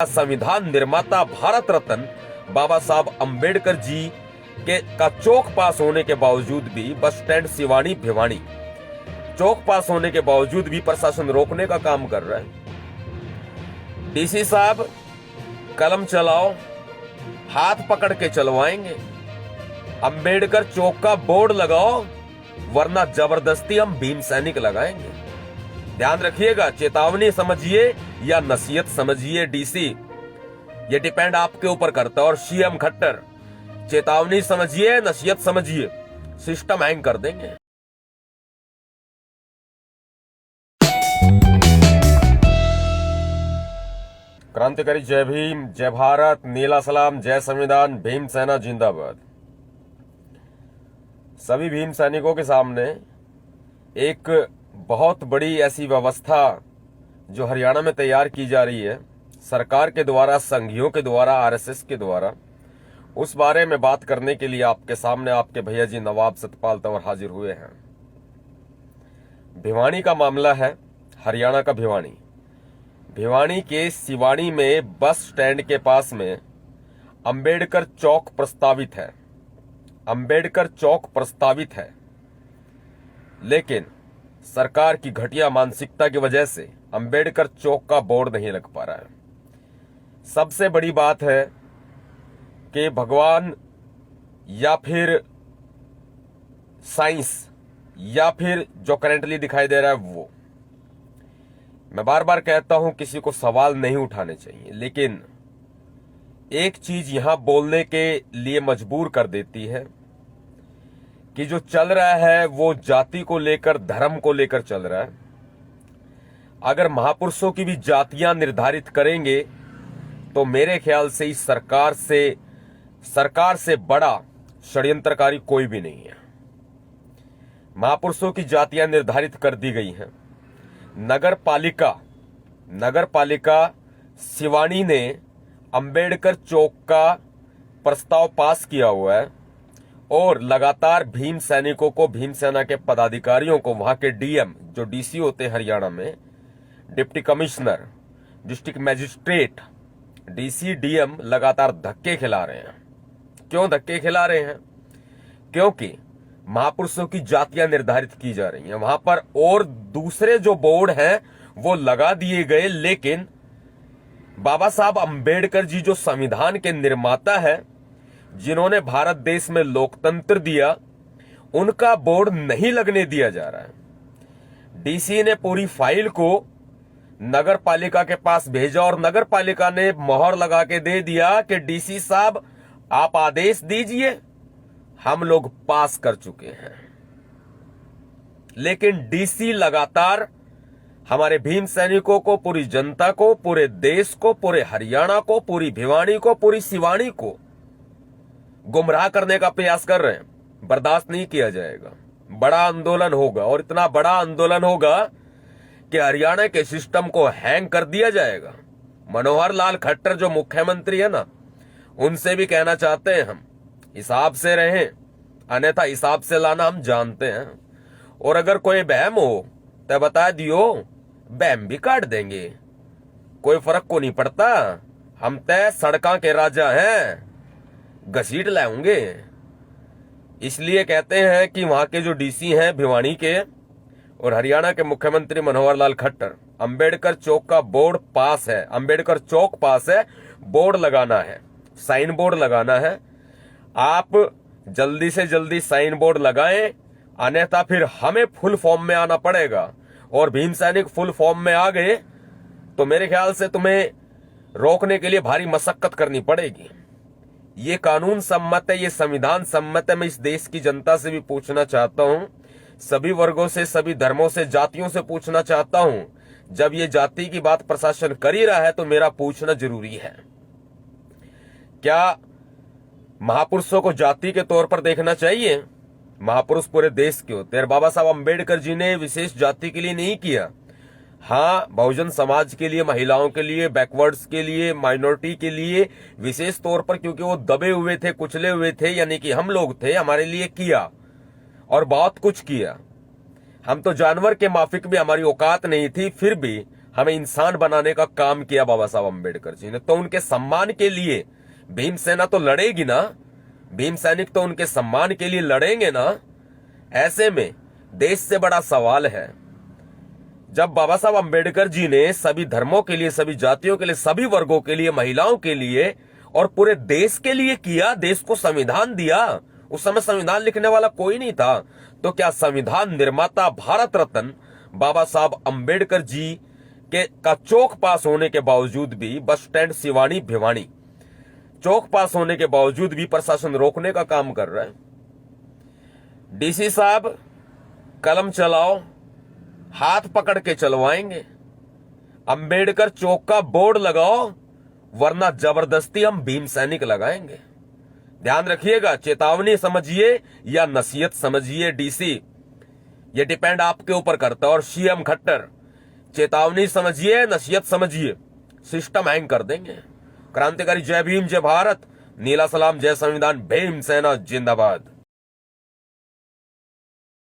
संविधान निर्माता भारत रत्न बाबा साहब अंबेडकर जी के का चौक पास होने के बावजूद भी बस स्टैंड सिवानी भिवानी चौक पास होने के बावजूद भी प्रशासन रोकने का काम कर रहा है। डीसी साहब कलम चलाओ, हाथ पकड़ के चलवाएंगे। अंबेडकर चौक का बोर्ड लगाओ, वरना जबरदस्ती हम भीम सैनिक लगाएंगे। ध्यान रखिएगा, चेतावनी समझिए या नसीहत समझिए डीसी, ये डिपेंड आपके ऊपर करता है। और सीएम खट्टर, चेतावनी समझिए नसीहत समझिए, सिस्टम हैंग कर देंगे। क्रांतिकारी जय भीम, जय भारत, नीला सलाम, जय संविधान, भीम सेना जिंदाबाद। सभी भीम सैनिकों के सामने एक बहुत बड़ी ऐसी व्यवस्था जो हरियाणा में तैयार की जा रही है सरकार के द्वारा, संघियों के द्वारा, आरएसएस के द्वारा, उस बारे में बात करने के लिए आपके सामने आपके भैया जी नवाब सतपाल तंवर हाजिर हुए हैं। भिवानी का मामला है, हरियाणा का भिवानी। भिवानी के सिवानी में बस स्टैंड के पास में अंबेडकर चौक प्रस्तावित है। अंबेडकर चौक प्रस्तावित है, लेकिन सरकार की घटिया मानसिकता की वजह से अंबेडकर चौक का बोर्ड नहीं लग पा रहा है। सबसे बड़ी बात है कि भगवान या फिर साइंस या फिर जो करेंटली दिखाई दे रहा है वो, मैं बार बार कहता हूं किसी को सवाल नहीं उठाने चाहिए, लेकिन एक चीज यहां बोलने के लिए मजबूर कर देती है कि जो चल रहा है वो जाति को लेकर, धर्म को लेकर चल रहा है। अगर महापुरुषों की भी जातियां निर्धारित करेंगे तो मेरे ख्याल से इस सरकार से बड़ा षड्यंत्रकारी कोई भी नहीं है। महापुरुषों की जातियां निर्धारित कर दी गई हैं। नगर पालिका सिवानी ने अंबेडकर चौक का प्रस्ताव पास किया हुआ है और लगातार भीम सैनिकों को, भीम सेना के पदाधिकारियों को, वहां के डीएम जो डीसी होते हैं हरियाणा में, deputy commissioner, district magistrate, DC, DM लगातार धक्के खिला रहे हैं। क्यों धक्के खिला रहे हैं? क्योंकि महापुरुषों की जातियां निर्धारित की जा रही हैं वहां पर, और दूसरे जो बोर्ड हैं वो लगा दिए गए, लेकिन बाबा साहब अंबेडकर जी जो संविधान के निर्माता है, जिन्होंने भारत देश में लोकतंत्र दिया, उनका बोर्ड नहीं लगने दिया जा रहा है। डीसी ने पूरी फाइल को नगर पालिका के पास भेजा और नगर पालिका ने मोहर लगा के दे दिया कि डीसी साहब आप आदेश दीजिए, हम लोग पास कर चुके हैं। लेकिन डीसी लगातार हमारे भीम सैनिकों को, पूरी जनता को, पूरे देश को, पूरे हरियाणा को, पूरी भिवानी को, पूरी सिवानी को गुमराह करने का प्रयास कर रहे हैं। बर्दाश्त नहीं किया जाएगा। बड़ा आंदोलन होगा, और इतना बड़ा आंदोलन होगा कि हरियाणा के सिस्टम को हैंग कर दिया जाएगा। मनोहर लाल खट्टर जो मुख्यमंत्री है ना, उनसे भी कहना चाहते हैं हम हिसाब से रहें, अन्यथा हिसाब से लाना हम जानते हैं। और अगर कोई बहम हो तो बता दियो, बहम भी काट देंगे, कोई फर्क को नहीं पड़ता। हम तय सड़का के राजा हैं, घसीट लाएंगे। इसलिए कहते हैं कि वहां के जो डीसी हैं भिवानी के और हरियाणा के मुख्यमंत्री मनोहर लाल खट्टर, अंबेडकर चौक का बोर्ड पास है, अंबेडकर चौक पास है, बोर्ड लगाना है, साइन बोर्ड लगाना है। आप जल्दी से जल्दी साइन बोर्ड लगाएं, अन्यथा फिर हमें फुल फॉर्म में आना पड़ेगा। और भीम सैनिक फुल फॉर्म में आ गए तो मेरे ख्याल से तुम्हें रोकने के लिए भारी मशक्कत करनी पड़ेगी। ये कानून सम्मत है, ये संविधान सम्मत है। मैं इस देश की जनता से भी पूछना चाहता हूं, सभी वर्गों से, सभी धर्मों से, जातियों से पूछना चाहता हूं, जब ये जाति की बात प्रशासन कर ही रहा है तो मेरा पूछना जरूरी है। क्या महापुरुषों को जाति के तौर पर देखना चाहिए? महापुरुष पूरे देश के होते हैं। बाबा साहब अंबेडकर जी ने विशेष जाति के लिए नहीं किया। हाँ, बहुजन समाज के लिए, महिलाओं के लिए, बैकवर्ड्स के लिए, माइनॉरिटी के लिए विशेष तौर पर, क्योंकि वो दबे हुए थे, कुचले हुए थे, यानी कि हम लोग थे, हमारे लिए किया और बहुत कुछ किया। हम तो जानवर के माफिक भी हमारी औकात नहीं थी, फिर भी हमें इंसान बनाने का काम किया बाबा साहब अम्बेडकर जी ने, तो उनके सम्मान के लिए भीमसेना तो लड़ेगी ना, भीम सैनिक तो उनके सम्मान के लिए लड़ेंगे ना। ऐसे में देश से बड़ा सवाल है, जब बाबा साहब अम्बेडकर जी ने सभी धर्मों के लिए, सभी जातियों के लिए, सभी वर्गों के लिए, महिलाओं के लिए और पूरे देश के लिए किया, देश को संविधान दिया। उस समय संविधान लिखने वाला कोई नहीं था, तो क्या संविधान निर्माता भारत रत्न बाबा साहब अम्बेडकर जी के का चौक पास होने के बावजूद भी, बस स्टैंड सिवानी भिवानी चौक पास होने के बावजूद भी प्रशासन रोकने का काम कर रहा है? डीसी साहब कलम चलाओ, हाथ पकड़ के चलवाएंगे। अंबेडकर चौक का बोर्ड लगाओ, वरना जबरदस्ती हम भीम सैनिक लगाएंगे। ध्यान रखिएगा, चेतावनी समझिए या नसीहत समझिए डीसी, ये डिपेंड आपके ऊपर करता है। और सीएम खट्टर, चेतावनी समझिए, नसीहत समझिए, सिस्टम हैंग कर देंगे। क्रांतिकारी जय भीम, जय भारत, नीला सलाम, जय संविधान, भीम सेना जिंदाबाद।